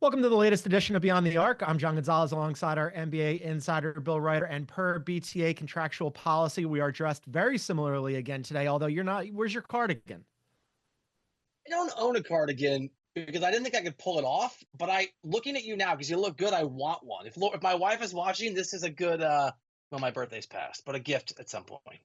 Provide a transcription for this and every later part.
Welcome to the latest edition of Beyond the Arc. I'm John Gonzalez alongside our NBA insider Bill Reiter, and per BTA contractual policy, we are dressed very similarly again today, although you're not. Where's your cardigan? I don't own a cardigan because I didn't think I could pull it off, but looking at you now, because you look good, I want one. If my wife is watching, this is a good, well, my birthday's passed, but a gift at some point.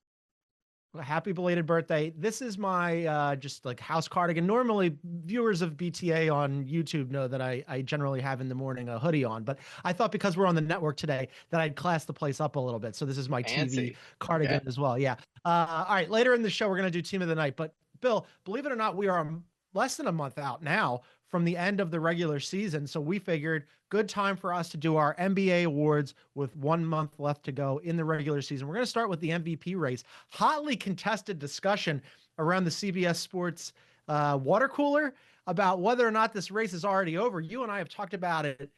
Well, happy belated birthday. This is my just like house cardigan. Normally, viewers of BTA on YouTube know that I generally have in the morning a hoodie on, but I thought because we're on the network today that I'd class the place up a little bit. So this is my Fancy. TV cardigan as well. Yeah. All right. Later in the show, we're going to do team of the night. But Bill, believe it or not, we are less than a month out now from the end of the regular season. So we figured good time for us to do our NBA awards with 1 month left to go in the regular season. We're going to start with the MVP race. Hotly contested discussion around the CBS Sports water cooler about whether or not this race is already over. You and I have talked about it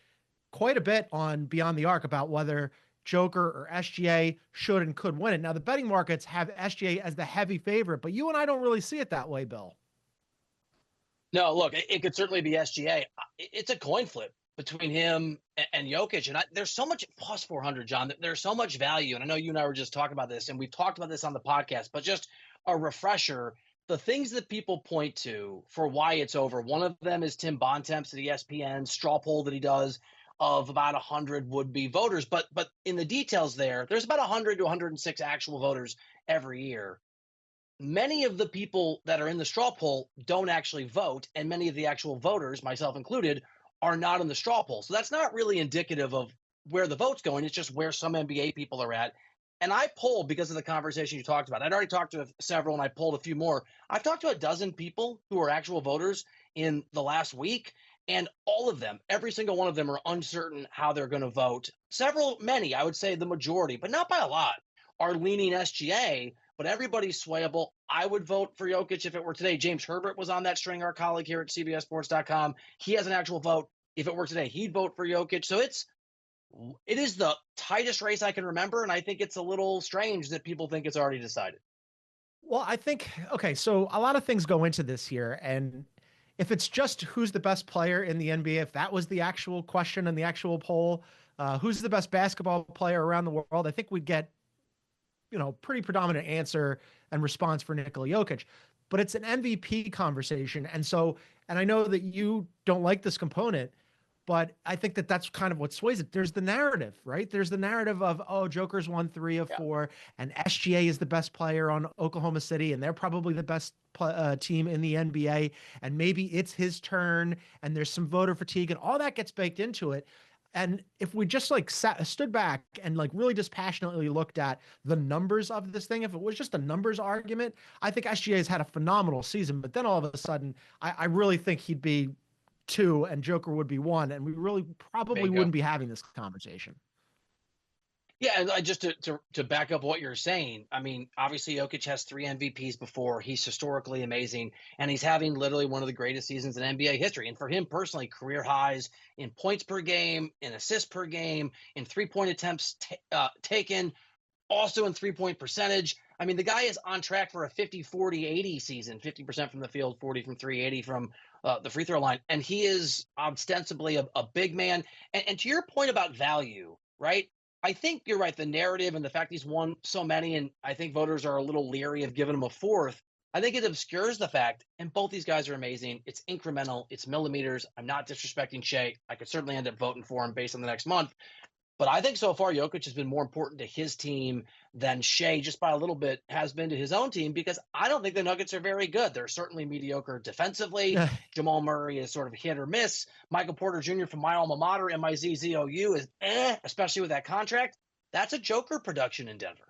quite a bit on Beyond the Arc about whether Joker or SGA should and could win it. Now, the betting markets have SGA as the heavy favorite, but you and I don't really see it that way, Bill. No, look, it could certainly be SGA. It's a coin flip between him and Jokic. And there's so much plus 400, John. There's so much value. And I know you and I were just talking about this, and we've talked about this on the podcast, but just a refresher, the things that people point to for why it's over. One of them is Tim Bontemps at ESPN straw poll that he does of about 100 would-be voters. But in the details there's about 100 to 106 actual voters every year. Many of the people that are in the straw poll don't actually vote, and many of the actual voters, myself included, are not in the straw poll. So that's not really indicative of where the vote's going. It's just where some NBA people are at. And I polled because of the conversation you talked about. I'd already talked to several, and I polled a few more. I've talked to a dozen people who are actual voters in the last week, and all of them, every single one of them, are uncertain how they're going to vote. Many, I would say the majority, but not by a lot, are leaning SGA. But everybody's swayable. I would vote for Jokic if it were today. James Herbert was on that string, our colleague here at CBSSports.com. He has an actual vote. If it were today, he'd vote for Jokic. So it is the tightest race I can remember, and I think it's a little strange that people think it's already decided. Well, I think, okay, so a lot of things go into this here, and if it's just who's the best player in the NBA, if that was the actual question in the actual poll, who's the best basketball player around the world, I think we'd get pretty predominant answer and response for Nikola Jokic, but it's an MVP conversation. And I know that you don't like this component, but I think that that's kind of what sways it. There's the narrative, right? There's the narrative of, Joker's won 3 of 4 and SGA is the best player on Oklahoma City. And they're probably the best team in the NBA. And maybe it's his turn and there's some voter fatigue and all that gets baked into it. And if we just stood back and really dispassionately looked at the numbers of this thing, if it was just a numbers argument, I think SGA has had a phenomenal season. But then all of a sudden, I really think he'd be 2 and Joker would be 1. And we really probably wouldn't be having this conversation. Yeah, and just to back up what you're saying, I mean, obviously Jokic has 3 MVPs before. He's historically amazing, and he's having literally one of the greatest seasons in NBA history. And for him personally, career highs in points per game, in assists per game, in three-point attempts taken, also in three-point percentage. I mean, the guy is on track for a 50-40-80 season, 50% from the field, 40 from 3, 80 from the free throw line. And he is ostensibly a big man. And to your point about value, right? I think you're right. The narrative and the fact he's won so many, and I think voters are a little leery of giving him a 4th. I think it obscures the fact, and both these guys are amazing. It's incremental. It's millimeters. I'm not disrespecting Shea. I could certainly end up voting for him based on the next month. But I think so far Jokic has been more important to his team than Shea, just by a little bit, has been to his own team, because I don't think the Nuggets are very good. They're certainly mediocre defensively. Jamal Murray is sort of hit or miss. Michael Porter Jr. from my alma mater, MIZZOU, is especially with that contract. That's a Joker production in Denver.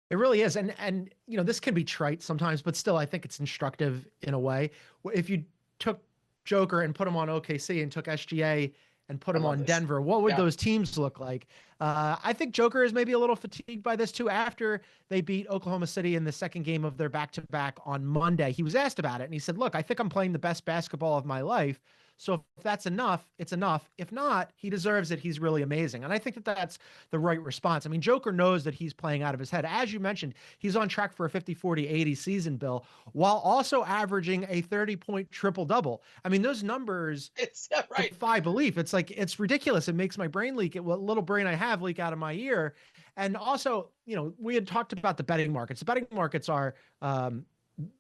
It really is. And this can be trite sometimes, but still, I think it's instructive in a way. If you took Joker and put him on OKC and took SGA and put him on Denver, what would those teams look like? I think Joker is maybe a little fatigued by this too. After they beat Oklahoma City in the second game of their back-to-back on Monday, he was asked about it, and he said, look, I think I'm playing the best basketball of my life, So if that's enough, it's enough. If not, he deserves it. He's really amazing. And I think that that's the right response. I mean, Joker knows that he's playing out of his head. As you mentioned, he's on track for a 50, 40, 80 season, Bill, while also averaging a 30-point triple-double. I mean, those numbers It's right. defy belief. It's like, it's ridiculous. It makes my brain leak. What little brain I have leak out of my ear. And also, we had talked about the betting markets. The betting markets are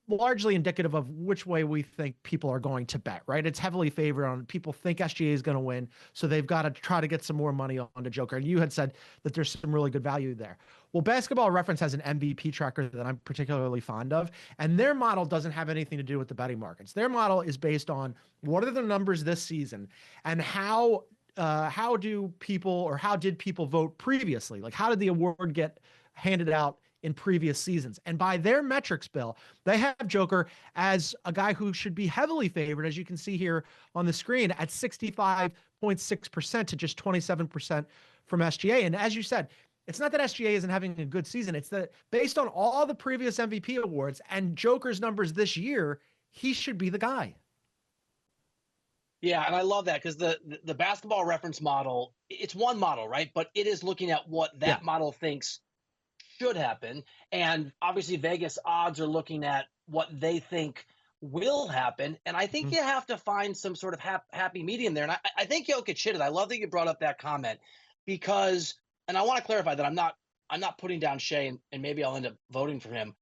largely indicative of which way we think people are going to bet, right? It's heavily favored on people think SGA is going to win. So they've got to try to get some more money onto Joker. And you had said that there's some really good value there. Well, Basketball Reference has an MVP tracker that I'm particularly fond of, and their model doesn't have anything to do with the betting markets. Their model is based on what are the numbers this season and how did people vote previously? Like, how did the award get handed out in previous seasons? And by their metrics, Bill, they have Joker as a guy who should be heavily favored, as you can see here on the screen, at 65.6% to just 27% from SGA. And as you said, it's not that SGA isn't having a good season. It's that based on all the previous MVP awards and Joker's numbers this year, he should be the guy. Yeah, and I love that because the Basketball Reference model, it's one model, right? But it is looking at what that model thinks should happen. And obviously Vegas odds are looking at what they think will happen. And I think you have to find some sort of happy medium there. And I think Jokic hit it. I love that you brought up that comment because, and I want to clarify that I'm not putting down Shea and maybe I'll end up voting for him.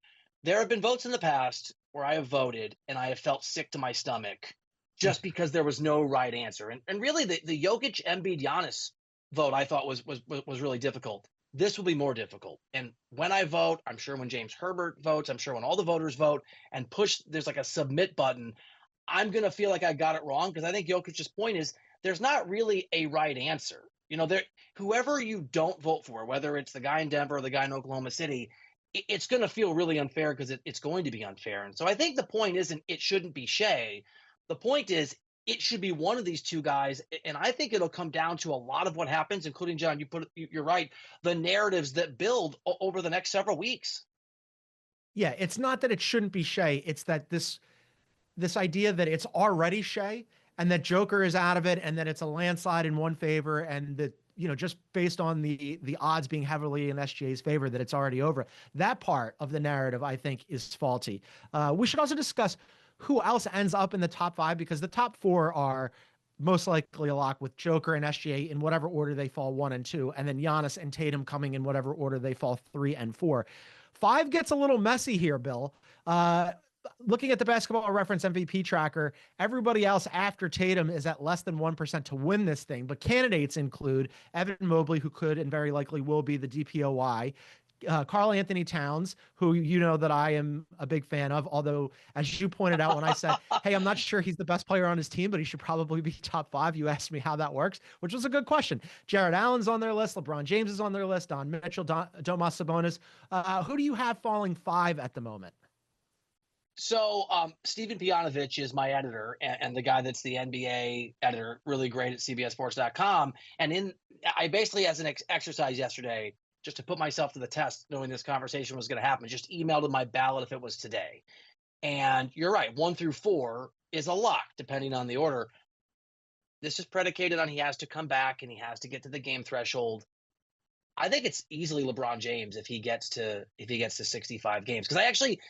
There have been votes in the past where I have voted and I have felt sick to my stomach just because there was no right answer. And really the Jokic, Embiid, Giannis vote I thought was really difficult. This will be more difficult. And when I vote, I'm sure when James Herbert votes, I'm sure when all the voters vote and there's like a submit button, I'm going to feel like I got it wrong because I think Jokic's point is there's not really a right answer. Whoever you don't vote for, whether it's the guy in Denver or the guy in Oklahoma City, it's going to feel really unfair because it's going to be unfair. And so I think the point isn't it shouldn't be Shea. The point is it should be one of these two guys. And I think it'll come down to a lot of what happens, including, John, you're right, the narratives that build over the next several weeks. Yeah, it's not that it shouldn't be Shea. It's that this idea that it's already Shea and that Joker is out of it and that it's a landslide in one favor and that, just based on the odds being heavily in SGA's favor, that it's already over. That part of the narrative, I think, is faulty. We should also discuss who else ends up in the top five, because the top four are most likely a lock, with Joker and SGA in whatever order they fall 1 and 2, and then Giannis and Tatum coming in whatever order they fall 3 and 4. 5 gets a little messy here, Bill. Looking at the Basketball Reference MVP tracker, everybody else after Tatum is at less than 1% to win this thing, but candidates include Evan Mobley, who could and very likely will be the DPOY, Karl Anthony Towns, who that I am a big fan of, although, as you pointed out when I said, hey, I'm not sure he's the best player on his team, but he should probably be top 5, you asked me how that works, which was a good question. Jared Allen's on their list. LeBron James is on their list. Don Mitchell, Domas Sabonis. Who do you have falling 5 at the moment? So Stephen Pianovich is my editor and the guy that's the NBA editor, really great at CBSSports.com. And I basically, as an exercise yesterday, just to put myself to the test, knowing this conversation was going to happen, just emailed him my ballot if it was today. And you're right, 1 through 4 is a lock, depending on the order. This is predicated on he has to come back and he has to get to the game threshold. I think it's easily LeBron James if he gets to 65 games. Because I actually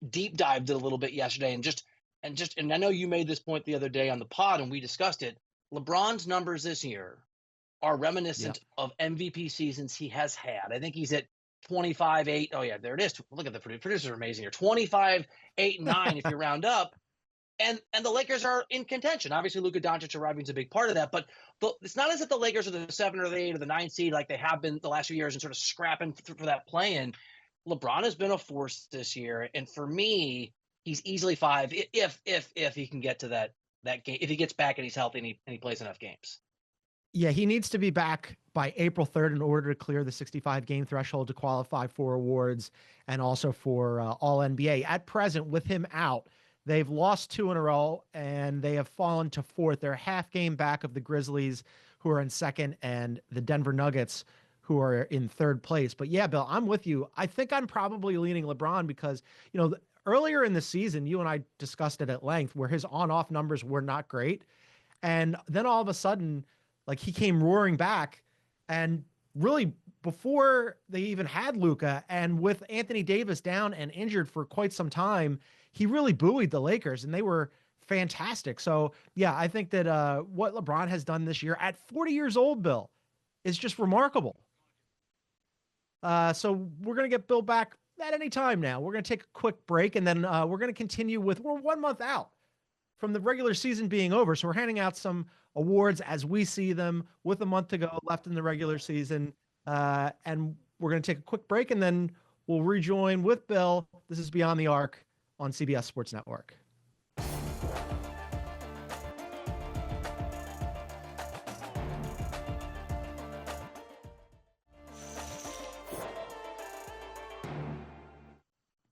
deep dived it a little bit yesterday and I know you made this point the other day on the pod and we discussed it. LeBron's numbers this year are reminiscent of MVP seasons he has had. I think he's at 25-8. Oh yeah, there it is. Look at the producers are amazing here. 25-8-9 if you round up. And the Lakers are in contention. Obviously, Luka Doncic arriving is a big part of that, but it's not as if the Lakers are the 7 or the 8 or the 9 seed like they have been the last few years and sort of scrapping for that play-in. LeBron has been a force this year, and for me, he's easily 5 if he can get to that game, if he gets back and he's healthy and he plays enough games. Yeah, he needs to be back by April 3rd in order to clear the 65-game threshold to qualify for awards and also for All-NBA. At present, with him out, they've lost 2 in a row, and they have fallen to 4th. They're half game back of the Grizzlies, who are in 2nd, and the Denver Nuggets, who are in 3rd place. But yeah, Bill, I'm with you. I think I'm probably leaning LeBron because, earlier in the season, you and I discussed it at length, where his on-off numbers were not great. And then all of a sudden, like he came roaring back, and really before they even had Luka, and with Anthony Davis down and injured for quite some time, he really buoyed the Lakers, and they were fantastic. So yeah, I think that what LeBron has done this year at 40 years old, Bill, is just remarkable. So we're gonna get Bill back at any time now. We're gonna take a quick break, and then we're gonna continue with we're 1 month out from the regular season being over. So we're handing out some awards as we see them with a month to go left in the regular season. And we're going to take a quick break, and then we'll rejoin with Bill. This is Beyond the Arc on CBS Sports Network.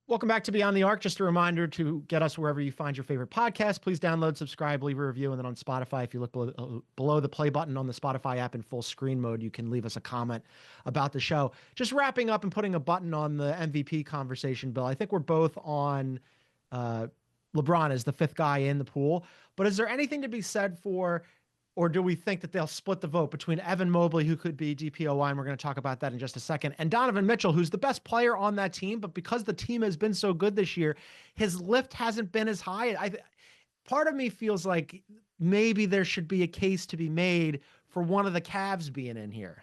Welcome back to Beyond the Arc. Just a reminder to get us wherever you find your favorite podcast. Please download, subscribe, leave a review, and then on Spotify, if you look below the play button on the Spotify app in full screen mode, you can leave us a comment about the show. Just wrapping up and putting a button on the MVP conversation, Bill. I think we're both on LeBron as the fifth guy in the pool. But is there anything to be said for, or do we think that they'll split the vote between Evan Mobley, who could be DPOY, and we're going to talk about that in just a second, and Donovan Mitchell, who's the best player on that team, but because the team has been so good this year, his lift hasn't been as high. Part of me feels like maybe there should be a case to be made for one of the Cavs being in here.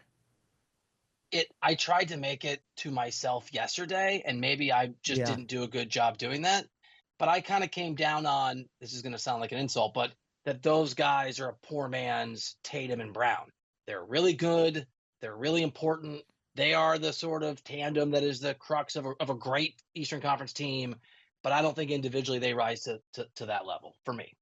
I tried to make it to myself yesterday, and maybe I just didn't do a good job doing that. But I kind of came down on, this is going to sound like an insult, but that those guys are a poor man's Tatum and Brown. They're really good. They're really important. They are the sort of tandem that is the crux of a great Eastern Conference team. But I don't think individually they rise to that level for me.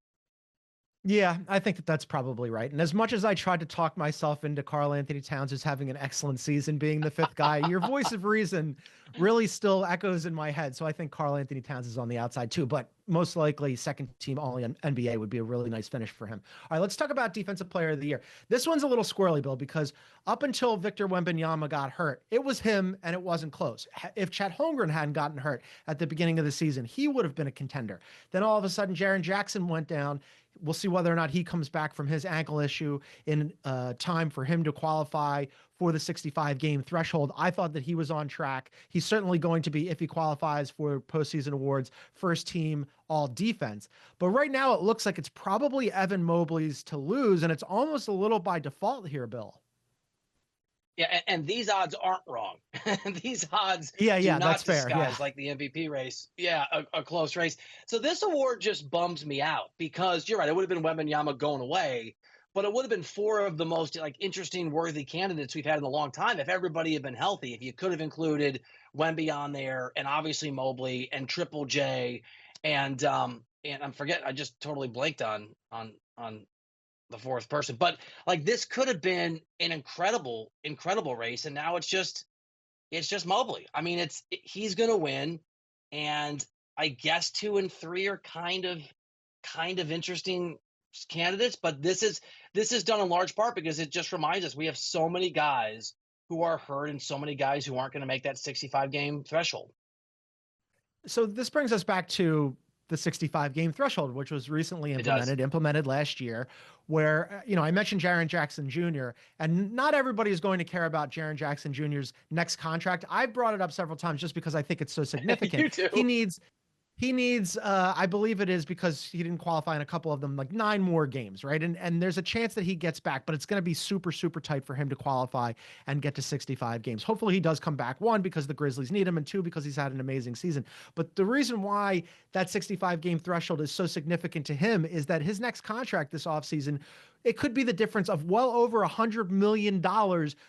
Yeah, I think that that's probably right. And as much as I tried to talk myself into Karl Anthony Towns as having an excellent season, being the fifth guy, your voice of reason really still echoes in my head. So I think Karl Anthony Towns is on the outside too, but most likely second team all NBA would be a really nice finish for him. All right, let's talk about Defensive Player of the Year. This one's a little squirrely, Bill, because up until Victor Wembanyama got hurt, it was him and it wasn't close. If Chet Holmgren hadn't gotten hurt at the beginning of the season, he would have been a contender. Then all of a sudden, Jaren Jackson went down. We'll see whether or not he comes back from his ankle issue in time for him to qualify for the 65-game threshold. I thought that he was on track. He's certainly going to be, if he qualifies for postseason awards, first team all defense. But right now it looks like it's probably Evan Mobley's to lose, and it's almost a little by default here, Bill. Yeah, and these odds aren't wrong. These odds do not that's fair. Disguise like the MVP race. Yeah, a close race. So this award just bums me out because you're right. It would have been Wembanyama going away, but it would have been four of the most interesting, worthy candidates we've had in a long time if everybody had been healthy. If you could have included Wemby on there, and obviously Mobley and Triple J, and I'm forgetting. I just totally blanked on the fourth person, but this could have been an incredible race, and now it's just Mobley. I mean, he's going to win, and I guess 2 and 3 are kind of interesting candidates, but this is done in large part because it just reminds us we have so many guys who are hurt and so many guys who aren't going to make that 65-game threshold. So this brings us back to the 65-game threshold, which was recently implemented last year, where, I mentioned Jaren Jackson Jr., and not everybody is going to care about Jaren Jackson Jr.'s next contract. I've brought it up several times just because I think it's so significant. You too. He needs, I believe it is because he didn't qualify in a couple of them, 9 more games, right? And there's a chance that he gets back, but it's going to be super, super tight for him to qualify and get to 65 games. Hopefully he does come back, 1, because the Grizzlies need him, and 2, because he's had an amazing season. But the reason why that 65-game threshold is so significant to him is that his next contract this offseason, it could be the difference of well over $100 million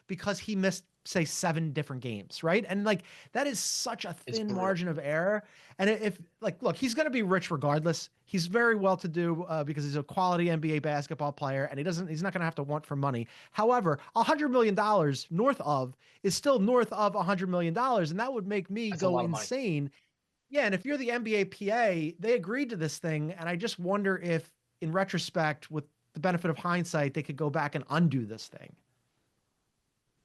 because he missed, say, 7 different games, right? And that is such a thin margin of error. And if look, he's going to be rich regardless. He's very well to do because he's a quality NBA basketball player, and he's not going to have to want for money. However, $100 million north of is still north of $100 million, and that would make me go insane. Yeah, and if you're the NBA PA, they agreed to this thing, and I just wonder if, in retrospect, with the benefit of hindsight, they could go back and undo this thing.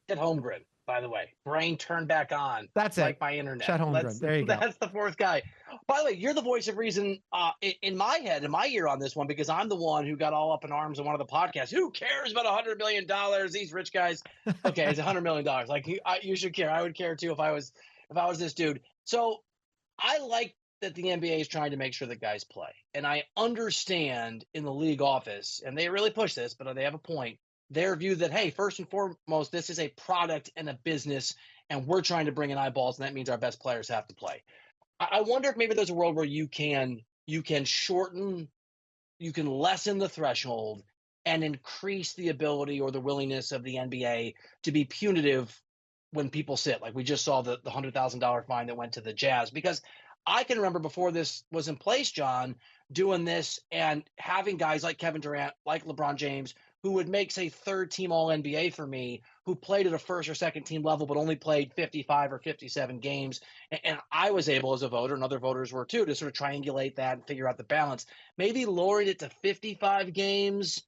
Chet Holmgren, by the way, brain turned back on. That's like it. My internet. Chet Holmgren. There you go. That's the fourth guy. By the way, you're the voice of reason in my head, in my ear on this one, because I'm the one who got all up in arms on one of the podcasts. Who cares about $100 million? These rich guys. Okay, it's $100 million. Like you should care. I would care too if I was this dude. So I like that the NBA is trying to make sure that guys play, and I understand in the league office, and they really push this, but they have a point. Their view that, hey, first and foremost, this is a product and a business, and we're trying to bring in eyeballs, and that means our best players have to play. I wonder if maybe there's a world where you can shorten, you can lessen the threshold and increase the ability or the willingness of the NBA to be punitive when people sit. Like we just saw the $100,000 fine that went to the Jazz. Because I can remember before this was in place, John, doing this and having guys like Kevin Durant, like LeBron James, who would make, say, third team All NBA for me, who played at a first or second team level, but only played 55 or 57 games. And I was able as a voter, and other voters were too, to sort of triangulate that and figure out the balance. Maybe lowering it to 55 games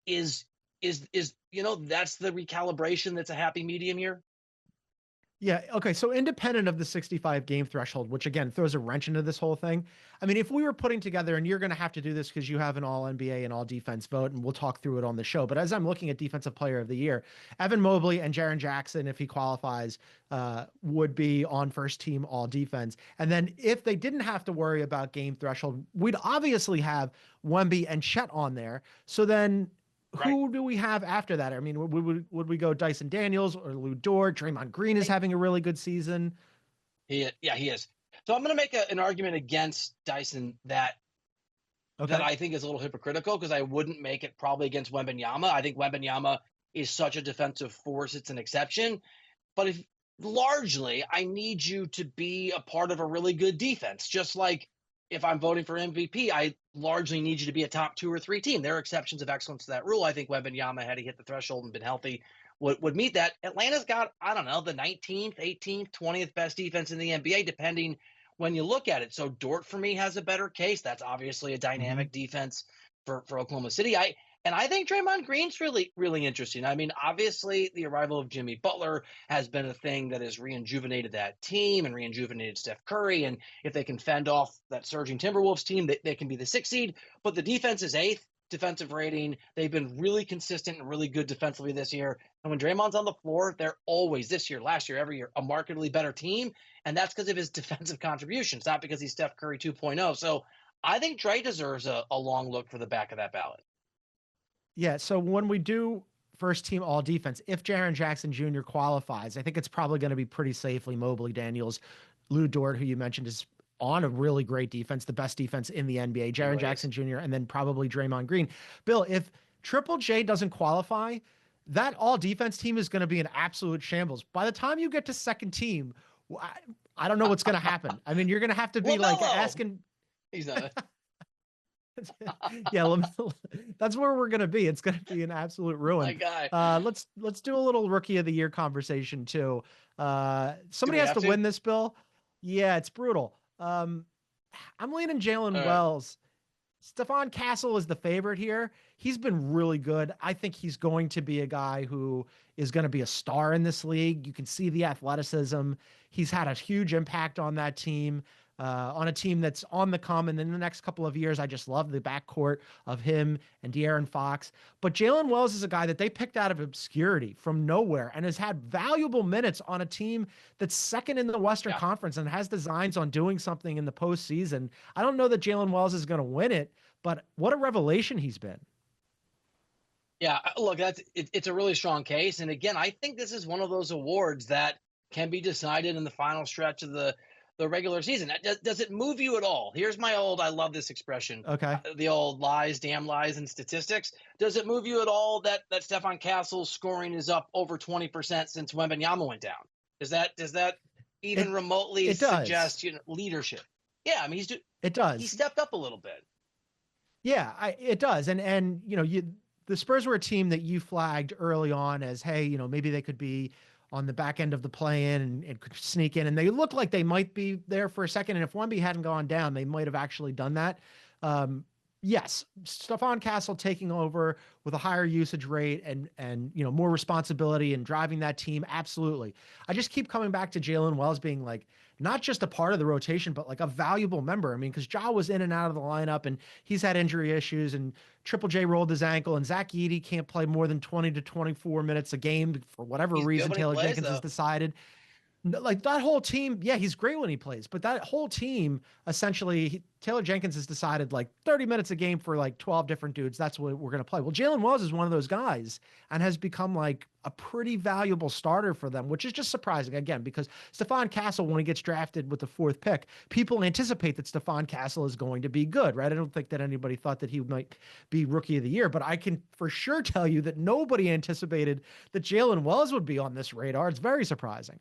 is that's the recalibration that's a happy medium here. Yeah. Okay. So independent of the 65 game threshold, which again throws a wrench into this whole thing. I mean, if we were putting together, and you're going to have to do this because you have an all NBA and all defense vote, and we'll talk through it on the show. But as I'm looking at defensive player of the year, Evan Mobley and Jaren Jackson, if he qualifies, would be on first team all defense. And then if they didn't have to worry about game threshold, we'd obviously have Wemby and Chet on there. So then who do we have after that? I mean, would we go Dyson Daniels or Lou Dort? Draymond Green is having a really good season. He is. So I'm going to make an argument against Dyson that I think is a little hypocritical, because I wouldn't make it probably against Wembanyama. I think Wembanyama is such a defensive force; it's an exception. But largely, I need you to be a part of a really good defense, just like if I'm voting for MVP, I largely need you to be a top 2 or 3 team. There are exceptions of excellence to that rule. I think Wembanyama, had he hit the threshold and been healthy, would meet that. Atlanta's got, I don't know, the 19th, 18th, 20th best defense in the NBA, depending when you look at it. So Dort, for me, has a better case. That's obviously a dynamic defense for Oklahoma City. I think Draymond Green's really, really interesting. I mean, obviously, the arrival of Jimmy Butler has been a thing that has rejuvenated that team and rejuvenated Steph Curry. And if they can fend off that surging Timberwolves team, they can be the 6th seed. But the defense is 8th defensive rating. They've been really consistent and really good defensively this year. And when Draymond's on the floor, they're always, this year, last year, every year, a markedly better team. And that's because of his defensive contributions, not because he's Steph Curry 2.0. So I think Dre deserves a long look for the back of that ballot. Yeah, so when we do first team all defense, if Jaren Jackson Jr. qualifies, I think it's probably going to be pretty safely Mobley, Daniels, Lou Dort, who you mentioned is on a really great defense, the best defense in the NBA, Jaren Jackson Jr., and then probably Draymond Green. Bill, if Triple J doesn't qualify, that all defense team is going to be an absolute shambles. By the time you get to second team, I don't know what's going to happen. I mean, you're going to have to be like asking. He's not. Yeah, that's where we're gonna be. It's gonna be an absolute ruin. My guy. Let's do a little rookie of the year conversation too. Somebody has to win this, Bill. Yeah, it's brutal. I'm leaning Jalen Wells. Stephon Castle is the favorite here. He's been really good. I think he's going to be a guy who is going to be a star in this league. You can see the athleticism. He's had a huge impact on that team. On a team that's on the come. And in the next couple of years, I just love the backcourt of him and De'Aaron Fox. But Jalen Wells is a guy that they picked out of obscurity from nowhere and has had valuable minutes on a team that's second in the Western Conference and has designs on doing something in the postseason. I don't know that Jalen Wells is going to win it, but what a revelation he's been. Yeah, look, it's a really strong case. And again, I think this is one of those awards that can be decided in the final stretch of the regular season. Does it move you at all? Here's my old, I love this expression. Okay. The old lies, damn lies, and statistics. Does it move you at all that Stephon Castle's scoring is up over 20% since Wembanyama went down? Does that even remotely suggest leadership? Yeah, I mean, it does. He stepped up a little bit. Yeah, it does. And the Spurs were a team that you flagged early on as, hey, maybe they could be on the back end of the play-in and could sneak in. And they looked like they might be there for a second. And if Wemby hadn't gone down, they might have actually done that. Yes, Stephon Castle taking over with a higher usage rate and more responsibility and driving that team. Absolutely. I just keep coming back to Jalen Wells being like not just a part of the rotation, but like a valuable member. I mean, because Ja was in and out of the lineup and he's had injury issues and Triple J rolled his ankle and Zach Edey can't play more than 20 to 24 minutes a game for whatever He's good reason when he Taylor plays, Jenkins has though. decided. Like that whole team, yeah, he's great when he plays, but that whole team essentially, Taylor Jenkins has decided like 30 minutes a game for like 12 different dudes. That's what we're going to play. Well, Jalen Wells is one of those guys and has become like a pretty valuable starter for them, which is just surprising again, because Stephon Castle, when he gets drafted with the 4th pick, people anticipate that Stephon Castle is going to be good, right? I don't think that anybody thought that he might be rookie of the year, but I can for sure tell you that nobody anticipated that Jalen Wells would be on this radar. It's very surprising.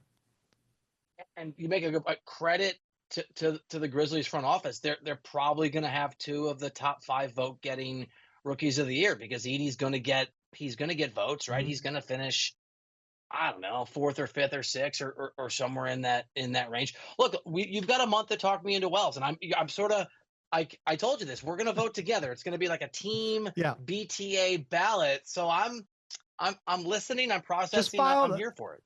And you make a credit to the Grizzlies front office. They're probably going to have 2 of the top 5 vote getting rookies of the year because Edey's going to get votes, right? Mm-hmm. He's going to finish, I don't know, 4th or 5th or 6th or somewhere in that range. Look, you've got a month to talk me into Wells, and I'm sort of I told you this. We're going to vote together. It's going to be like a team BTA ballot. So I'm listening. I'm processing. I'm here for it.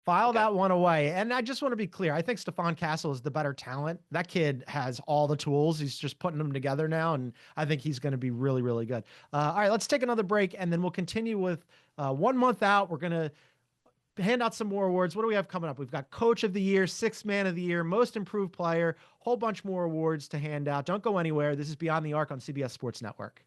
File that one away. And I just want to be clear. I think Stephon Castle is the better talent. That kid has all the tools. He's just putting them together now. And I think he's going to be really, really good. All right, let's take another break and then we'll continue with 1 month out. We're going to hand out some more awards. What do we have coming up? We've got Coach of the Year, 6th Man of the Year, Most Improved Player, whole bunch more awards to hand out. Don't go anywhere. This is Beyond the Arc on CBS Sports Network.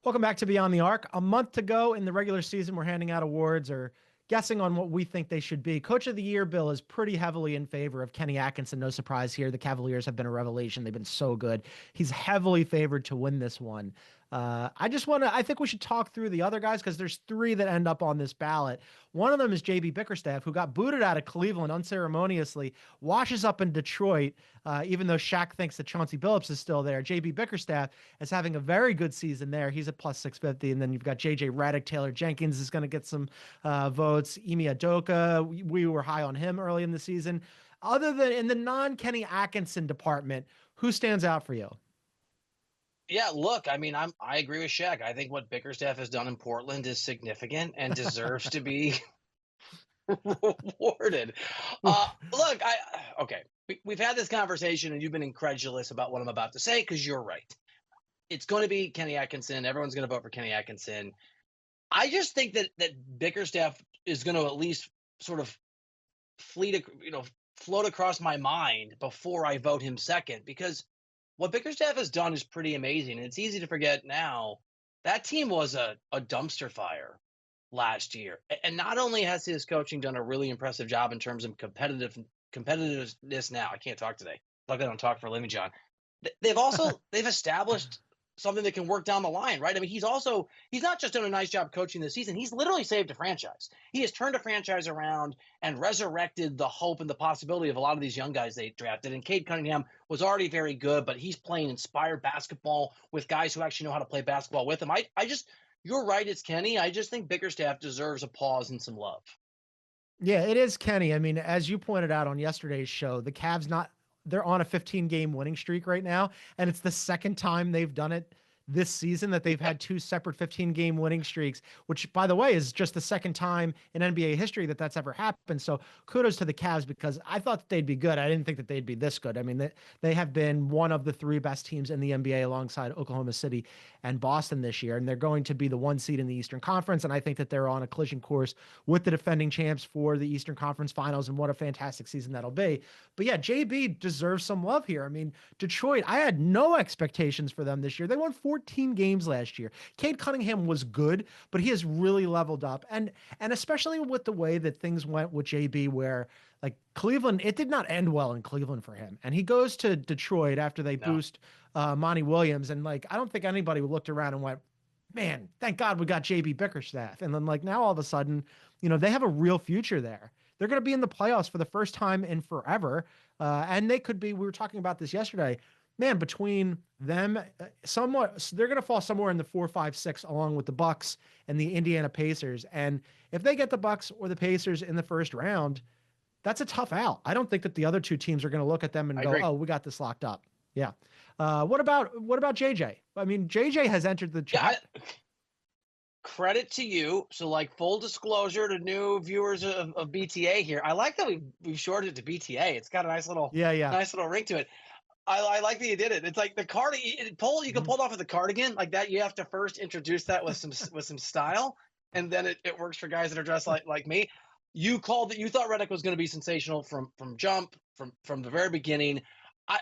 Welcome back to Beyond the Arc. A month to go in the regular season. We're handing out awards or guessing on what we think they should be. Coach of the Year, Bill, is pretty heavily in favor of Kenny Atkinson. No surprise here. The Cavaliers have been a revelation. They've been so good. He's heavily favored to win this one. I think we should talk through the other guys because there's 3 that end up on this ballot. One of them is JB Bickerstaff, who got booted out of Cleveland unceremoniously, washes up in Detroit, even though Shaq thinks that Chauncey Billups is still there. JB Bickerstaff is having a very good season there. He's at plus 650. And then you've got JJ Redick, Taylor Jenkins is going to get some votes. Ime Udoka, we were high on him early in the season. Other than in the non-Kenny Atkinson department, who stands out for you? Yeah, look, I mean, I agree with Shaq. I think what Bickerstaff has done in Portland is significant and deserves to be rewarded. Look, we've had this conversation and you've been incredulous about what I'm about to say because you're right. It's going to be Kenny Atkinson. Everyone's going to vote for Kenny Atkinson. I just think that Bickerstaff is going to at least sort of float across my mind before I vote him second because what Bickerstaff has done is pretty amazing. And it's easy to forget now. That team was a dumpster fire last year. And not only has his coaching done a really impressive job in terms of competitiveness now. I can't talk today. Like I don't talk for a living, John. They've established something that can work down the line, right? I mean, he's not just done a nice job coaching this season. He's literally saved a franchise. He has turned a franchise around and resurrected the hope and the possibility of a lot of these young guys they drafted. And Cade Cunningham was already very good, but he's playing inspired basketball with guys who actually know how to play basketball with him. You're right, it's Kenny. I just think Bickerstaff deserves a pause and some love. Yeah, it is Kenny. I mean, as you pointed out on yesterday's show, the Cavs they're on a 15-game winning streak right now, and it's the second time they've done it this season that they've had 2 separate 15-game winning streaks, which, by the way, is just the second time in NBA history that that's ever happened. So kudos to the Cavs because I thought that they'd be good. I didn't think that they'd be this good. I mean, they have been one of the 3 best teams in the NBA alongside Oklahoma City and Boston this year, and they're going to be the 1 seed in the Eastern Conference, and I think that they're on a collision course with the defending champs for the Eastern Conference Finals, and what a fantastic season that'll be. But yeah, JB deserves some love here. I mean, Detroit, I had no expectations for them this year. They won 14 games last year. Cade Cunningham was good, but he has really leveled up. And especially with the way that things went with JB, where like Cleveland, it did not end well in Cleveland for him. And he goes to Detroit after they boost Monty Williams. And like, I don't think anybody looked around and went, man, thank God we got JB Bickerstaff. And then like now all of a sudden, they have a real future there. They're going to be in the playoffs for the first time in forever. And they could be, we were talking about this yesterday, man, between them, somewhat they're going to fall somewhere in the 4, 5, 6, along with the Bucks and the Indiana Pacers. And if they get the Bucks or the Pacers in the first round, that's a tough out. I don't think that the other two teams are going to look at them and I go, agree. "Oh, we got this locked up." Yeah. What about JJ? I mean, JJ has entered the chat. Credit to you. So, like, full disclosure to new viewers of BTA here. I like that we've shortened it to BTA. It's got a Yeah. nice little ring to it. I like that you did it. It's like the card pull. You can pull it off with the cardigan like that. You have to first introduce that with some style, and then it works for guys that are dressed like me. You called it. You thought Redick was going to be sensational from jump from the very beginning. I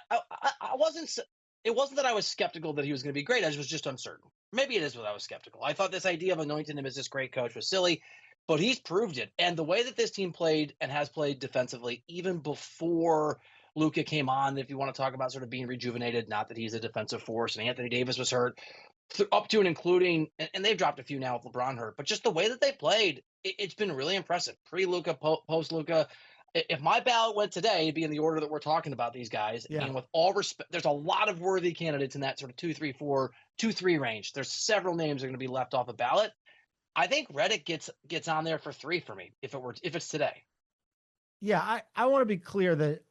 wasn't. It wasn't that I was skeptical that he was going to be great. I was just uncertain. Maybe it is what I was skeptical. I thought this idea of anointing him as this great coach was silly, but he's proved it. And the way that this team played and has played defensively, even before Luka came on, if you want to talk about sort of being rejuvenated, not that he's a defensive force, and Anthony Davis was hurt, up to and including, and they've dropped a few now with LeBron hurt, but just the way that they played, it's been really impressive. Pre-Luka, post-Luka. If my ballot went today, it'd be in the order that we're talking about these guys. Yeah. And with all respect, there's a lot of worthy candidates in that sort of 2, 3, 4, 2, 3 range. There's several names that are going to be left off the ballot. I think Redick gets on there for 3 for me if it's today. Yeah, I want to be clear that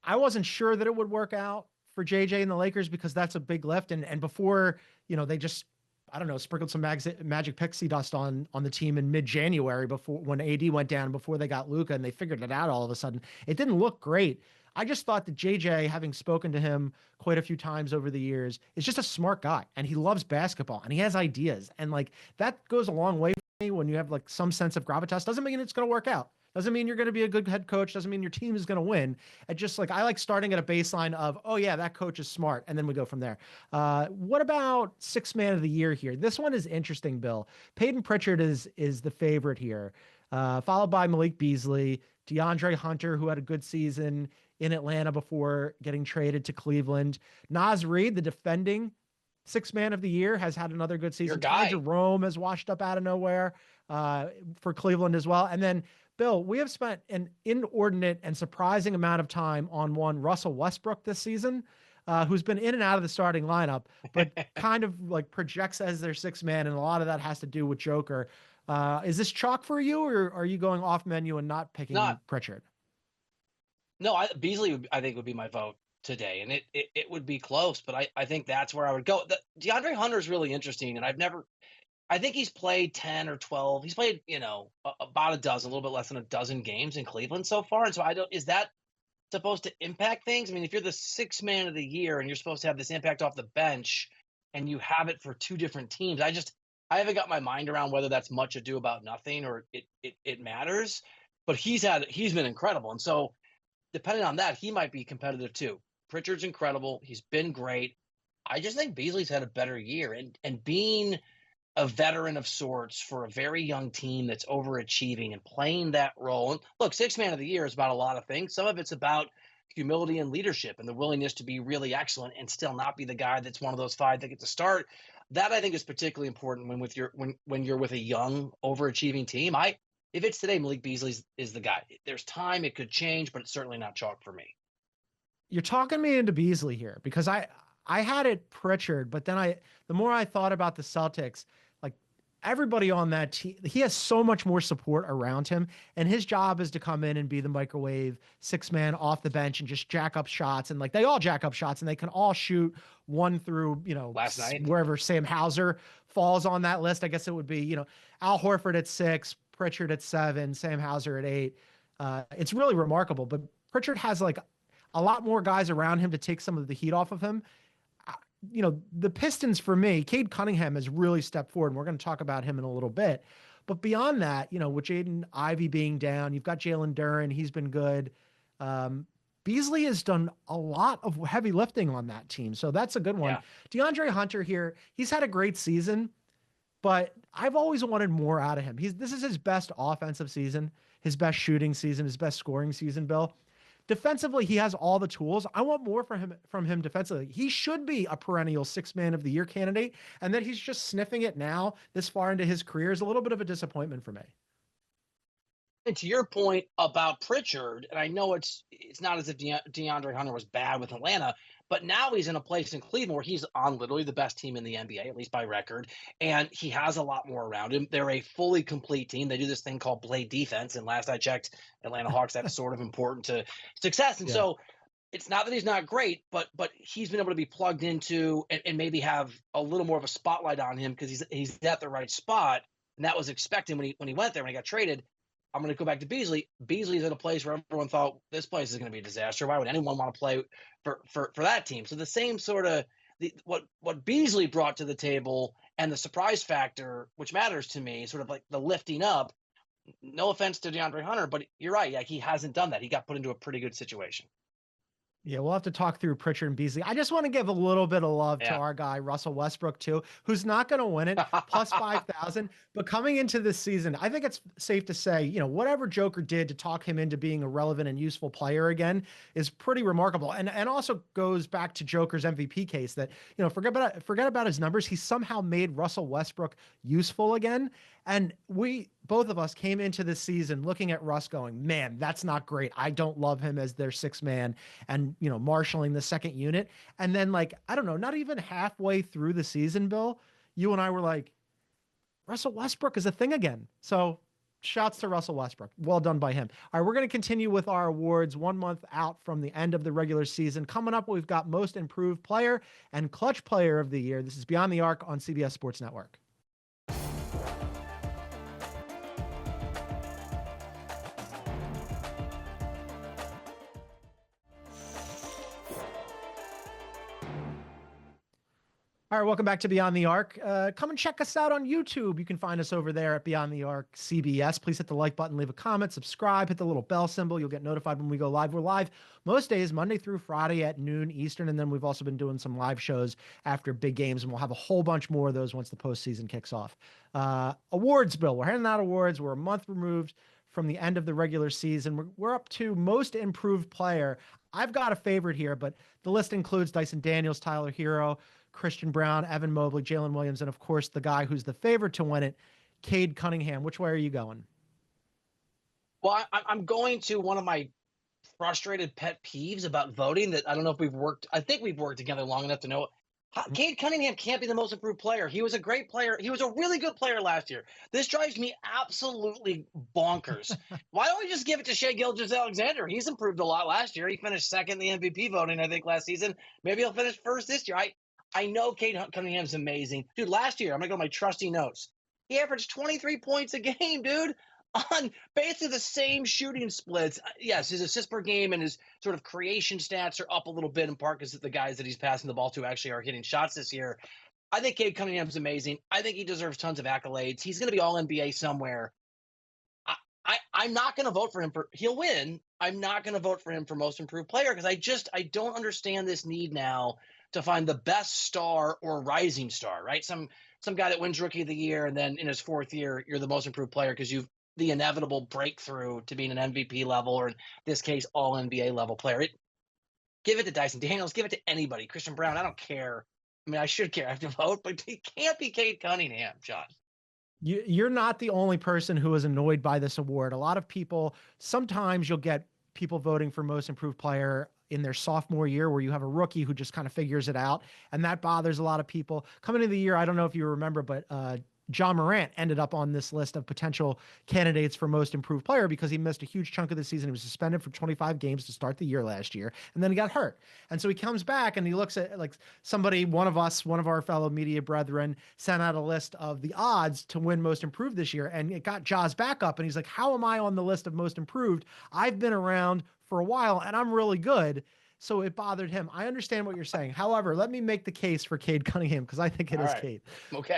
I wasn't sure that it would work out for JJ and the Lakers because that's a big lift. And before, they just, I don't know, sprinkled some magic pixie dust on the team in mid-January before when AD went down, before they got Luka and they figured it out all of a sudden. It didn't look great. I just thought that JJ, having spoken to him quite a few times over the years, is just a smart guy and he loves basketball and he has ideas. And like that goes a long way for me when you have like some sense of gravitas. Doesn't mean it's going to work out. Doesn't mean you're going to be a good head coach. Doesn't mean your team is going to win. It just like, I like starting at a baseline of, oh yeah, that coach is smart. And then we go from there. What about sixth man of the year here? This one is interesting, Bill. Peyton Pritchard is the favorite here, followed by Malik Beasley, DeAndre Hunter, who had a good season in Atlanta before getting traded to Cleveland. Naz Reid, the defending sixth man of the year, has had another good season. Ty Jerome has washed up out of nowhere for Cleveland as well. And then Bill, we have spent an inordinate and surprising amount of time on one Russell Westbrook this season, who's been in and out of the starting lineup, but kind of like projects as their sixth man. And a lot of that has to do with Joker. Is this chalk for you, or are you going off menu and not picking Pritchard? No, Beasley, I think, would be my vote today. And it would be close, but I think that's where I would go. DeAndre Hunter is really interesting. And I think he's played 10 or 12. He's played, about a dozen, a little bit less than a dozen games in Cleveland so far. And so is that supposed to impact things? I mean, if you're the sixth man of the year and you're supposed to have this impact off the bench and you have it for 2 different teams, I haven't got my mind around whether that's much ado about nothing or it matters, but he's been incredible. And so depending on that, he might be competitive too. Pritchard's incredible. He's been great. I just think Beasley's had a better year and being a veteran of sorts for a very young team that's overachieving and playing that role. And look, sixth man of the year is about a lot of things. Some of it's about humility and leadership and the willingness to be really excellent and still not be the guy that's one of those 5 that get to start. That I think is particularly important when you're with a young overachieving team. If it's today, Malik Beasley is the guy. There's time, it could change, but it's certainly not chalk for me. You're talking me into Beasley here because I had it Pritchard, but then the more I thought about the Celtics, everybody on that team, he has so much more support around him, and his job is to come in and be the microwave six man off the bench and just jack up shots. And they all jack up shots and they can all shoot 1 through, last night, wherever Sam Hauser falls on that list. I guess it would be, Al Horford at 6, Pritchard at 7, Sam Hauser at 8. It's really remarkable, but Pritchard has a lot more guys around him to take some of the heat off of him. The Pistons, for me, Cade Cunningham has really stepped forward, and we're going to talk about him in a little bit. But beyond that, with Jaden Ivey being down, you've got Jalen Duren. He's been good. Beasley has done a lot of heavy lifting on that team, so that's a good one. Yeah. DeAndre Hunter here, he's had a great season, but I've always wanted more out of him. This is his best offensive season, his best shooting season, his best scoring season, Bill. Defensively, he has all the tools. I want more from him defensively. He should be a perennial sixth man of the year candidate, and that he's just sniffing it now this far into his career is a little bit of a disappointment for me. And to your point about Pritchard, and I know it's not as if DeAndre Hunter was bad with Atlanta, but now he's in a place in Cleveland where he's on literally the best team in the NBA, at least by record, and he has a lot more around him. They're a fully complete team. They do this thing called play defense, and last I checked, Atlanta Hawks, that's sort of important to success. And Yeah. so it's not that he's not great, but he's been able to be plugged into and maybe have a little more of a spotlight on him because he's at the right spot, and that was expected when he went there when he got traded. I'm going to go back to Beasley. Beasley's in a place where everyone thought this place is going to be a disaster. Why would anyone want to play for that team? So the same sort of what Beasley brought to the table and the surprise factor, which matters to me, sort of like the lifting up. No offense to DeAndre Hunter, but you're right. Yeah, he hasn't done that. He got put into a pretty good situation. Yeah, we'll have to talk through Pritchard and Beasley. I just want to give a little bit of love to our guy, Russell Westbrook, too, who's not going to win it, plus 5,000. But coming into this season, I think it's safe to say, whatever Joker did to talk him into being a relevant and useful player again is pretty remarkable. And also goes back to Joker's MVP case that, forget about his numbers. He somehow made Russell Westbrook useful again. And both of us came into this season looking at Russ going, man, that's not great. I don't love him as their sixth man and, marshaling the second unit. And then I don't know, not even halfway through the season, Bill, you and I were like, Russell Westbrook is a thing again. So shouts to Russell Westbrook. Well done by him. All right, we're going to continue with our awards 1 month out from the end of the regular season. Coming up, we've got Most Improved Player and Clutch Player of the Year. This is Beyond the Arc on CBS Sports Network. All right, welcome back to Beyond the Arc. Come and check us out on YouTube. You can find us over there at Beyond the Arc CBS. Please hit the like button, leave a comment, subscribe, hit the little bell symbol. You'll get notified when we go live. We're live most days, Monday through Friday at noon Eastern, and then we've also been doing some live shows after big games, and we'll have a whole bunch more of those once the postseason kicks off. Awards, Bill. We're handing out awards. We're a month removed from the end of the regular season. We're up to Most Improved Player. I've got a favorite here, but the list includes Dyson Daniels, Tyler Hero, Christian Brown, Evan Mobley, Jalen Williams, and of course the guy who's the favorite to win it, Cade Cunningham. Which way are you going? Well, I'm going to one of my frustrated pet peeves about voting that I don't know if I think we've worked together long enough to know. Cade Cunningham can't be the most improved player. He was a great player. He was a really good player last year. This drives me absolutely bonkers. Why don't we just give it to Shai Gilgeous-Alexander? He's improved a lot last year. He finished second in the MVP voting, I think, last season. Maybe he'll finish first this year. I know Cade Cunningham's amazing. Dude, last year, I'm going to go to my trusty notes. He averaged 23 points a game, dude, on basically the same shooting splits. Yes, his assists per game and his sort of creation stats are up a little bit in part because the guys that he's passing the ball to actually are hitting shots this year. I think Cade Cunningham's amazing. I think he deserves tons of accolades. He's going to be all NBA somewhere. I'm not going to vote for him he'll win. I'm not going to vote for him for most improved player because I don't understand this need now to find the best star or rising star, right? Some guy that wins Rookie of the Year and then in his fourth year, you're the most improved player because you've the inevitable breakthrough to being an MVP level or in this case, all NBA level player. Give it to Dyson Daniels, give it to anybody. Christian Brown, I don't care. I mean, I should care. I have to vote, but it can't be Cade Cunningham, John. You're not the only person who is annoyed by this award. A lot of people, sometimes you'll get people voting for most improved player in their sophomore year where you have a rookie who just kind of figures it out. And that bothers a lot of people. Coming into the year, I don't know if you remember, but John Morant ended up on this list of potential candidates for most improved player because he missed a huge chunk of the season. He was suspended for 25 games to start the year last year, and then he got hurt. And so he comes back and he looks at one of our fellow media brethren sent out a list of the odds to win most improved this year. And it got Jaws back up and he's like, how am I on the list of most improved? I've been around for a while and I'm really good. So it bothered him. I understand what you're saying. However, let me make the case for Cade Cunningham because I think it is Cade. Okay.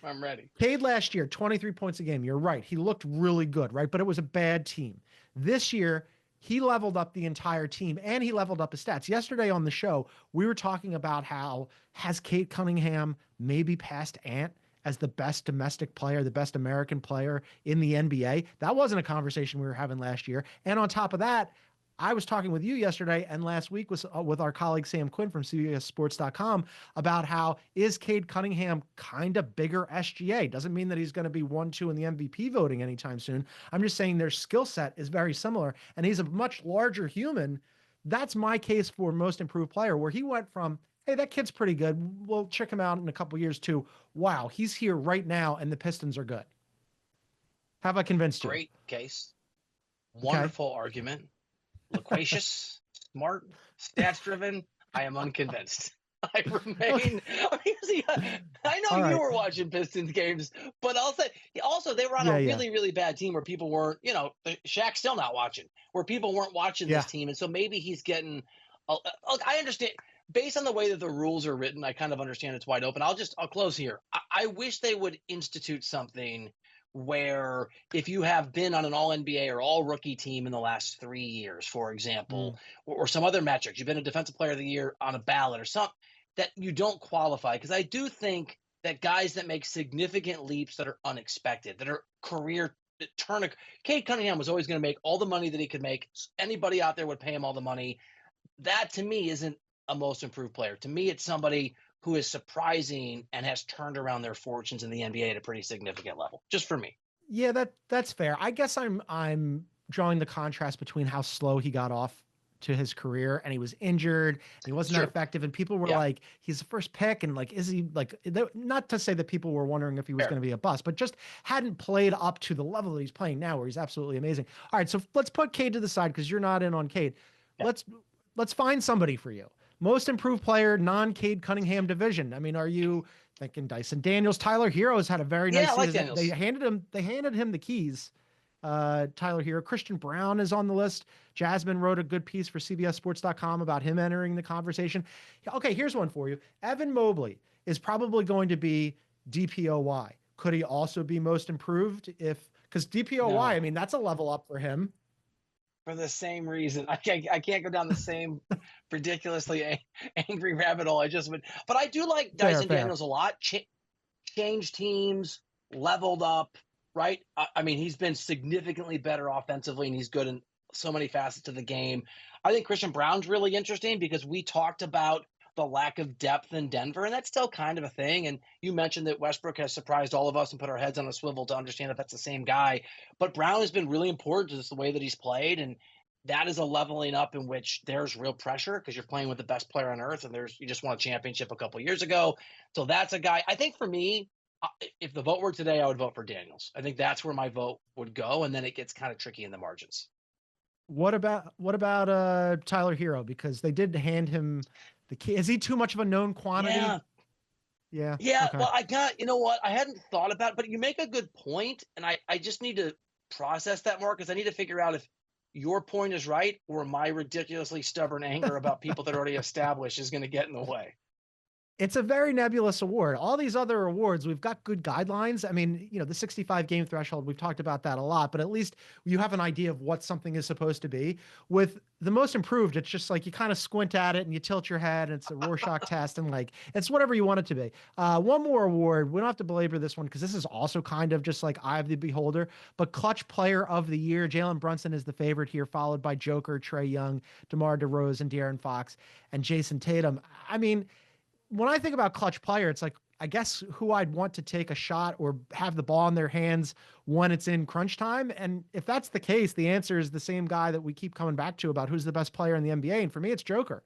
I'm ready. Cade last year, 23 points a game. You're right. He looked really good, right? But it was a bad team. This year, he leveled up the entire team and he leveled up his stats. Yesterday on the show, we were talking about how has Cade Cunningham maybe passed Ant as the best domestic player, the best American player in the NBA? That wasn't a conversation we were having last year. And on top of that, I was talking with you yesterday and last week with our colleague Sam Quinn from CBS Sports.com about how is Cade Cunningham kind of bigger SGA. Doesn't mean that he's going to be 1-2 in the MVP voting anytime soon. I'm just saying their skill set is very similar, and he's a much larger human. That's my case for most improved player, where he went from, hey, that kid's pretty good, we'll check him out in a couple years, to, wow, he's here right now and the Pistons are good. Have I convinced you? Great case. Wonderful argument. Loquacious, smart, stats-driven. I am unconvinced. I remain. I know you were watching Pistons games, but also they were on a really, really bad team where people weren't. Shaq's still not watching. Where people weren't watching this team, and so maybe he's getting. Look, I understand. Based on the way that the rules are written, I kind of understand it's wide open. I'll close here. I wish they would institute something where if you have been on an all-NBA or all-rookie team in the last 3 years, for example, or some other metrics, you've been a defensive player of the year on a ballot or something, that you don't qualify. Because I do think that guys that make significant leaps that are unexpected, that are career Cade Cunningham was always going to make all the money that he could make. Anybody out there would pay him all the money. That, to me, isn't a most improved player. To me, it's somebody who is surprising and has turned around their fortunes in the NBA at a pretty significant level, just for me. Yeah, that's fair. I guess I'm drawing the contrast between how slow he got off to his career, and he was injured, and he wasn't that effective, and people were like, he's the first pick, and like, is he like, not to say that people were wondering if he was going to be a bust, but just hadn't played up to the level that he's playing now, where he's absolutely amazing. All right, so let's put Cade to the side because you're not in on Cade. Let's find somebody for you. Most improved player, non-Cade Cunningham division. I mean, are you thinking Dyson Daniels? Tyler Hero's had a very nice season. Like they handed him the keys. Tyler Hero. Christian Brown is on the list. Jasmine wrote a good piece for CBSSports.com about him entering the conversation. Okay, here's one for you. Evan Mobley is probably going to be DPOY. Could he also be most improved? Because DPOY, I mean, that's a level up for him. For the same reason. I can't go down the same ridiculously angry rabbit hole I just went. But I do like Dyson Daniels a lot. Changed teams, leveled up, right? I mean, he's been significantly better offensively, and he's good in so many facets of the game. I think Christian Brown's really interesting because we talked about the lack of depth in Denver, and that's still kind of a thing. And you mentioned that Westbrook has surprised all of us and put our heads on a swivel to understand if that's the same guy. But Brown has been really important to just the way that he's played, and that is a leveling up in which there's real pressure because you're playing with the best player on earth, and you just won a championship a couple of years ago. So that's a guy. I think for me, if the vote were today, I would vote for Daniels. I think that's where my vote would go, and then it gets kind of tricky in the margins. What about Tyler Hero? Because they did hand him the key. Is he too much of a known quantity? Yeah. Okay. Well, you know what? I hadn't thought about it, but you make a good point, and I just need to process that more because I need to figure out if your point is right or my ridiculously stubborn anger about people that are already established is going to get in the way. It's a very nebulous award. All these other awards, we've got good guidelines. I mean, the 65 game threshold, we've talked about that a lot, but at least you have an idea of what something is supposed to be. With the most improved, it's just like you kind of squint at it and you tilt your head and it's a Rorschach test and like, it's whatever you want it to be. One more award. We don't have to belabor this one because this is also kind of just like eye of the beholder, but clutch player of the year. Jalen Brunson is the favorite here, followed by Joker, Trae Young, DeMar DeRozan, De'Aaron Fox, and Jason Tatum. I mean, when I think about clutch player, it's like, I guess who I'd want to take a shot or have the ball in their hands when it's in crunch time. And if that's the case, the answer is the same guy that we keep coming back to about who's the best player in the NBA. And for me, it's Joker.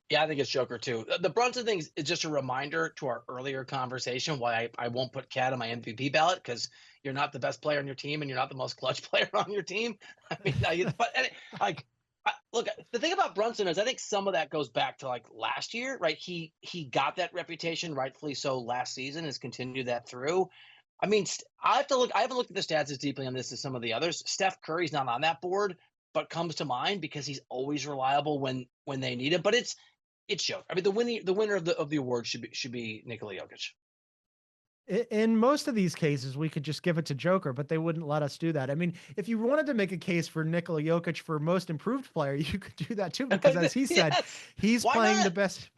Yeah, I think it's Joker too. The Brunson thing is just a reminder to our earlier conversation why I won't put Cat on my MVP ballot because you're not the best player on your team and you're not the most clutch player on your team. I mean, look, the thing about Brunson is I think some of that goes back to like last year, right? He got that reputation, rightfully so, last season, has continued that through. I mean, I haven't looked at the stats as deeply on this as some of the others. Steph Curry's not on that board, but comes to mind because he's always reliable when they need him. But it's Joker. I mean, the winner of the award should be Nikola Jokic. In most of these cases, we could just give it to Joker, but they wouldn't let us do that. I mean, if you wanted to make a case for Nikola Jokic for most improved player, you could do that too, because as he said, he's playing the best.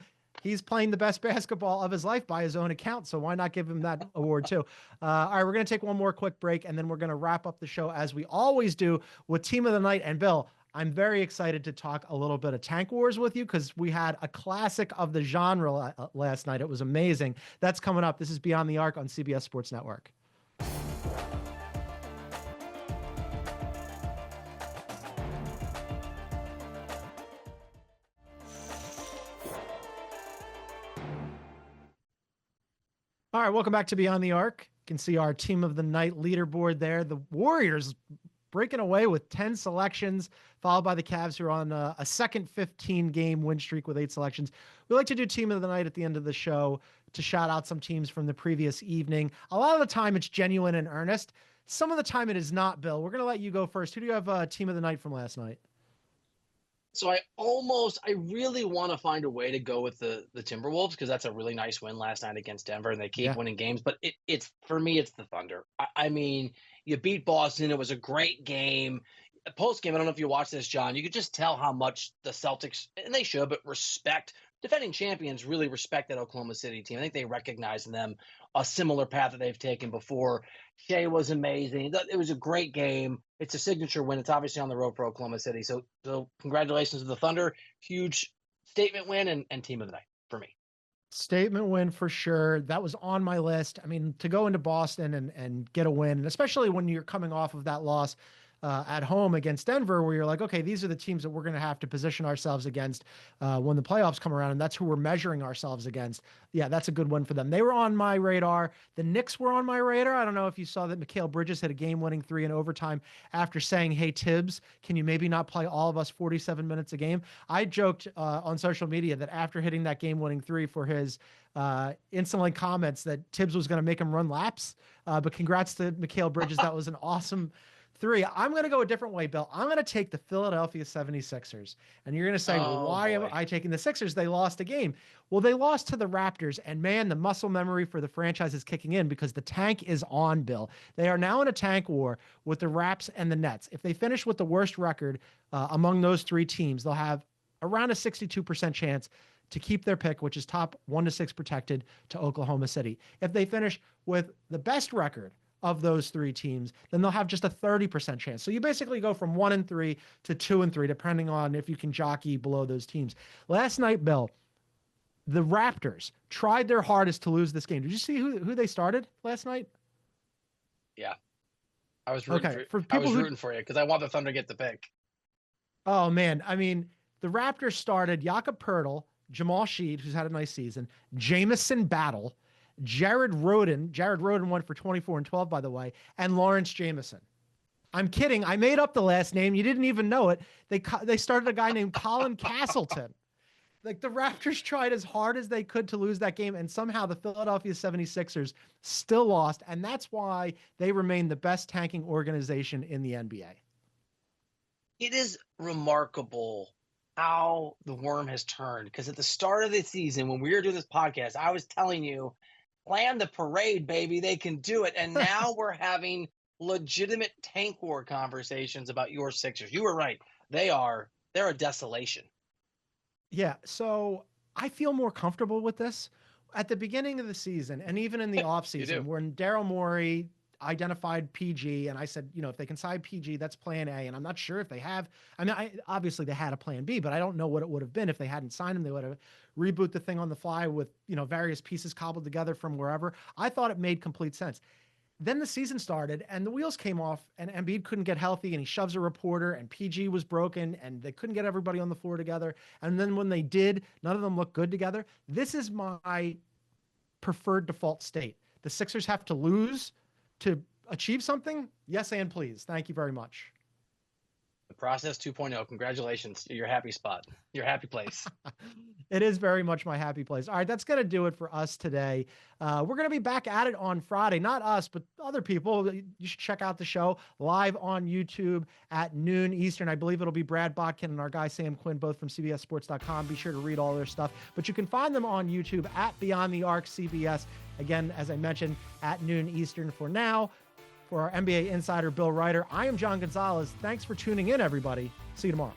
He's playing the best basketball of his life by his own account. So why not give him that award too? All right, we're going to take one more quick break, and then we're going to wrap up the show as we always do with Team of the Night. And Bill, I'm very excited to talk a little bit of Tank Wars with you because we had a classic of the genre last night. It was amazing. That's coming up. This is Beyond the Arc on CBS Sports Network. All right, welcome back to Beyond the Arc. You can see our team of the night leaderboard there. The Warriors breaking away with 10 selections, followed by the Cavs, who are on a second 15-game win streak with 8 selections. We like to do team of the night at the end of the show to shout out some teams from the previous evening. A lot of the time, it's genuine and earnest. Some of the time, it is not, Bill. We're going to let you go first. Who do you have team of the night from last night? So I really want to find a way to go with the Timberwolves because that's a really nice win last night against Denver, and they keep winning games. But it's for me, it's the Thunder. I mean, you beat Boston. It was a great game. Post game, I don't know if you watched this, John. You could just tell how much the Celtics, and they should, but respect defending champions, really respect that Oklahoma City team. I think they recognize in them a similar path that they've taken before. Shea was amazing. It was a great game. It's a signature win. It's obviously on the road for Oklahoma City. So congratulations to the Thunder. Huge statement win and team of the night for me. Statement win for sure. That was on my list. I mean, to go into Boston and get a win, especially when you're coming off of that loss at home against Denver, where you're like, okay, these are the teams that we're going to have to position ourselves against when the playoffs come around, and that's who we're measuring ourselves against. Yeah, that's a good one for them. They were on my radar. The Knicks were on my radar. I don't know if you saw that Mikal Bridges hit a game-winning 3 in overtime after saying, hey, Tibbs, can you maybe not play all of us 47 minutes a game? I joked on social media that after hitting that game-winning 3 for his insolent comments that Tibbs was going to make him run laps. But congrats to Mikal Bridges. That was an awesome 3. I'm going to go a different way, Bill. I'm going to take the Philadelphia 76ers. And you're going to say, why am I taking the Sixers? They lost a game. Well, they lost to the Raptors. And man, the muscle memory for the franchise is kicking in because the tank is on, Bill. They are now in a tank war with the Raps and the Nets. If they finish with the worst record among those 3 teams, they'll have around a 62% chance to keep their pick, which is top 1 to 6 protected, to Oklahoma City. If they finish with the best record of those 3 teams, then they'll have just a 30% chance. So you basically go from 1-3 to 2-3, depending on if you can jockey below those teams. Last night, Bill, the Raptors tried their hardest to lose this game. Did you see who they started last night? Yeah. I was rooting for you because I want the Thunder to get the pick. Oh, man. I mean, the Raptors started Jakob Poeltl, Jamal Sheed, who's had a nice season, Jamison Battle, Jared Rhoden went for 24 and 12, by the way, and Lawrence Jamison. I'm kidding. I made up the last name. You didn't even know it. They started a guy named Colin Castleton. Like, the Raptors tried as hard as they could to lose that game, and somehow the Philadelphia 76ers still lost, and that's why they remain the best tanking organization in the NBA. It is remarkable how the worm has turned, because at the start of the season, when we were doing this podcast, I was telling you, plan the parade, baby. They can do it. And now we're having legitimate tank war conversations about your Sixers. You were right. They're a desolation. Yeah. So I feel more comfortable with this at the beginning of the season. And even in the offseason, when Daryl Morey identified PG, and I said, if they can sign PG, that's plan A. And I'm not sure if they have. I mean, obviously they had a plan B, but I don't know what it would have been if they hadn't signed him. They would have reboot the thing on the fly with, various pieces cobbled together from wherever. I thought it made complete sense. Then the season started and the wheels came off and Embiid couldn't get healthy and he shoves a reporter and PG was broken and they couldn't get everybody on the floor together. And then when they did, none of them looked good together. This is my preferred default state. The Sixers have to lose to achieve something. Yes, and please. Thank you very much. The process 2.0. Congratulations. Your happy spot. Your happy place. It is very much my happy place. All right, that's going to do it for us today. We're going to be back at it on Friday. Not us, but other people. You should check out the show live on YouTube at noon Eastern. I believe it'll be Brad Botkin and our guy Sam Quinn, both from CBSSports.com. Be sure to read all their stuff. But you can find them on YouTube at Beyond the Arc CBS. Again, as I mentioned, at noon Eastern for now. For our NBA insider, Bill Reiter, I am John Gonzalez. Thanks for tuning in, everybody. See you tomorrow.